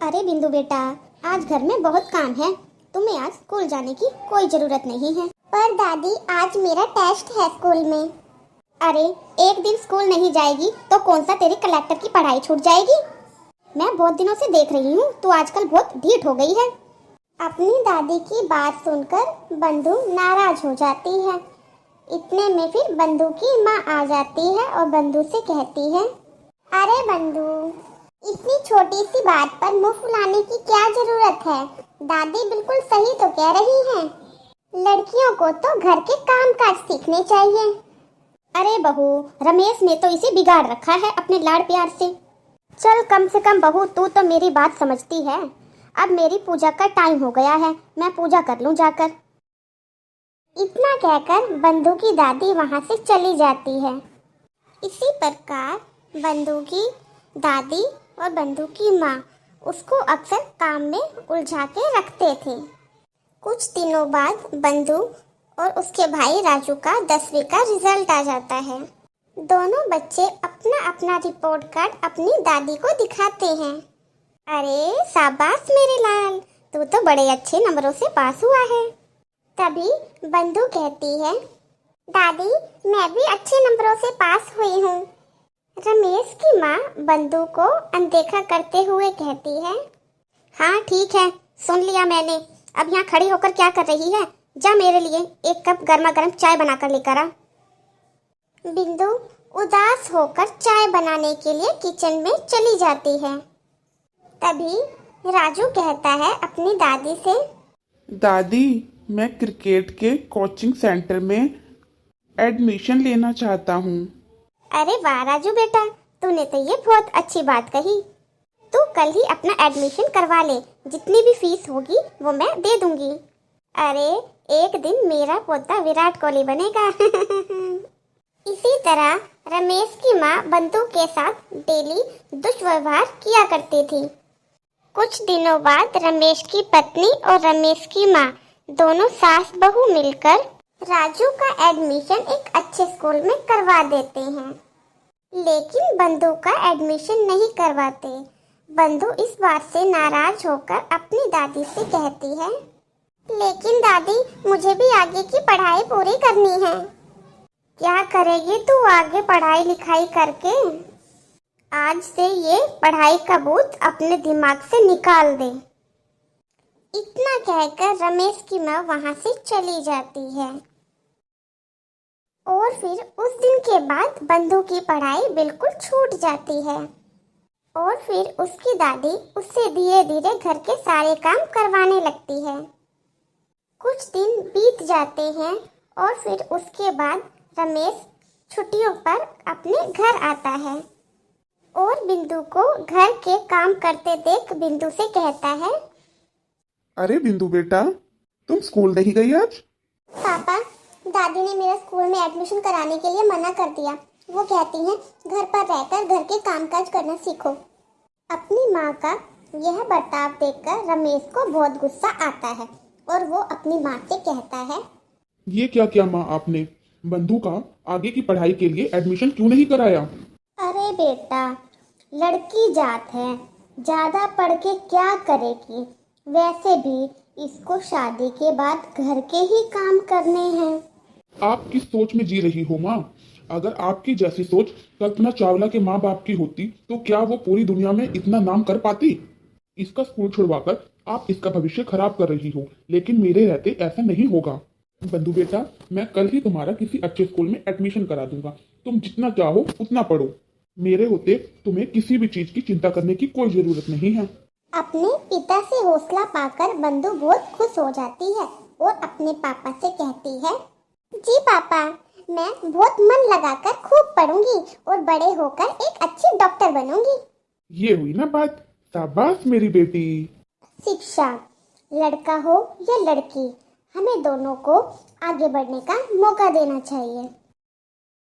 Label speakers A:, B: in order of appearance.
A: अरे बिंदु बेटा, आज घर में बहुत काम है। तुम्हें आज स्कूल जाने की कोई जरूरत नहीं है। पर दादी, आज मेरा टेस्ट है स्कूल में। अरे, एक दिन स्कूल नहीं जाएगी तो कौन सा तेरी कलेक्टर की पढ़ाई छूट जाएगी। मैं बहुत दिनों से देख रही हूँ, तू आजकल बहुत ढीठ हो गई है। अपनी दादी की बात सुनकर बंधु नाराज हो जाती है। इतने में फिर बंधु की माँ आ जाती है और बंधु से कहती है, अरे बंधु, इतनी छोटी सी बात पर मुंह फुलाने की क्या जरूरत है। दादी बिल्कुल सही तो कह रही हैं। लड़कियों को तो घर के काम काज सीखने चाहिए। अरे बहू, रमेश ने तो इसे बिगाड़ रखा है अपने लाड़ प्यार से। चल, कम से कम बहू तू तो मेरी बात समझती है। अब मेरी पूजा का टाइम हो गया है, मैं पूजा कर लूं जाकर। इतना कहकर बंधु की दादी वहां से चली जाती है। इसी प्रकार बंधु की दादी और बंधु की माँ उसको अक्सर काम में उलझा के रखते थे। कुछ दिनों बाद बंधु और उसके भाई राजू का 10वीं का रिजल्ट आ जाता है। दोनों बच्चे अपना अपना रिपोर्ट कार्ड अपनी दादी को दिखाते हैं। अरे शाबाश मेरे लाल, तू तो बड़े अच्छे नंबरों से पास हुआ है। तभी बंधु कहती है, दादी मैं भी अच्छे नंबरों से पास हुई हूँ। रमेश की माँ बंधु को अनदेखा करते हुए कहती है, हाँ ठीक है, सुन लिया मैंने। अब यहाँ खड़ी होकर क्या कर रही है? जा मेरे लिए एक कप गर्मा गर्म चाय बनाकर लेकर आ। बिंदु उदास होकर चाय बनाने के लिए किचन में चली जाती है। तभी राजू कहता है अपनी दादी से,
B: दादी मैं क्रिकेट के कोचिंग सेंटर में एडमिशन लेना चाहता हूँ।
A: अरे वाह राजू बेटा, तूने तो ये बहुत अच्छी बात कही। तू कल ही अपना एडमिशन करवा ले, जितनी भी फीस होगी वो मैं दे दूंगी। अरे एक दिन मेरा पोता विराट कोहली बनेगा। इसी तरह रमेश की माँ बंधु के साथ डेली दुष्व्यवहार किया करती थी। कुछ दिनों बाद रमेश की पत्नी और रमेश की माँ दोनों सास बहू मिलकर राजू का एडमिशन एक अच्छे स्कूल में करवा देते हैं। लेकिन बंधु का एडमिशन नहीं करवाते। बंधु इस बात से नाराज होकर अपनी दादी से कहती है, लेकिन दादी मुझे भी आगे की पढ़ाई पूरी करनी है। क्या करेगी तू आगे पढ़ाई लिखाई करके? आज से ये पढ़ाई का बोझ अपने दिमाग से निकाल दे। इतना कहकर रमेश की माँ वहां से चली जाती है। और फिर उस दिन के बाद बंधु की पढ़ाई बिल्कुल छूट जाती है। और फिर उसकी दादी उससे धीरे धीरे घर के सारे काम करवाने लगती है। कुछ दिन बीत जाते हैं और फिर उसके बाद रमेश छुट्टियों पर अपने घर आता है और बिंदु को घर के काम करते देख बिंदु से कहता है,
B: अरे बिंदु बेटा, तुम स्कूल नहीं गई आज?
A: पापा, दादी ने मेरा स्कूल में एडमिशन कराने के लिए मना कर दिया। वो कहती हैं घर पर रहकर घर के कामकाज करना सीखो। अपनी माँ का यह बर्ताव देखकर रमेश को बहुत गुस्सा आता है और वो अपनी माँ से कहता है,
B: ये क्या किया माँ आपने? बंधु का आगे की पढ़ाई के लिए एडमिशन क्यों नहीं कराया?
A: अरे बेटा, लड़की जात है, ज्यादा पढ़ के क्या करेगी? वैसे भी इसको शादी के बाद घर के ही काम करने हैं।
B: आप किस सोच में जी रही हो माँ? अगर आपकी जैसी सोच कल्पना चावला के माँ बाप की होती तो क्या वो पूरी दुनिया में इतना नाम कर पाती? इसका स्कूल छुड़वाकर आप इसका भविष्य खराब कर रही हो, लेकिन मेरे रहते ऐसा नहीं होगा। बंधु बेटा, मैं कल ही तुम्हारा किसी अच्छे स्कूल में एडमिशन करा दूंगा। तुम जितना चाहो उतना पढ़ो। मेरे होते तुम्हें किसी भी चीज की चिंता करने की कोई जरूरत नहीं है।
A: अपने पिता से हौसला पाकर बंधु बहुत खुश हो जाती है और अपने पापा से कहती है, जी पापा, मैं बहुत मन लगाकर खूब पढ़ूंगी और बड़े होकर एक अच्छी डॉक्टर बनूंगी।
B: ये हुई ना बात। शाबाश मेरी बेटी।
A: शिक्षा, लड़का हो या लड़की, हमें दोनों को आगे बढ़ने का मौका देना चाहिए।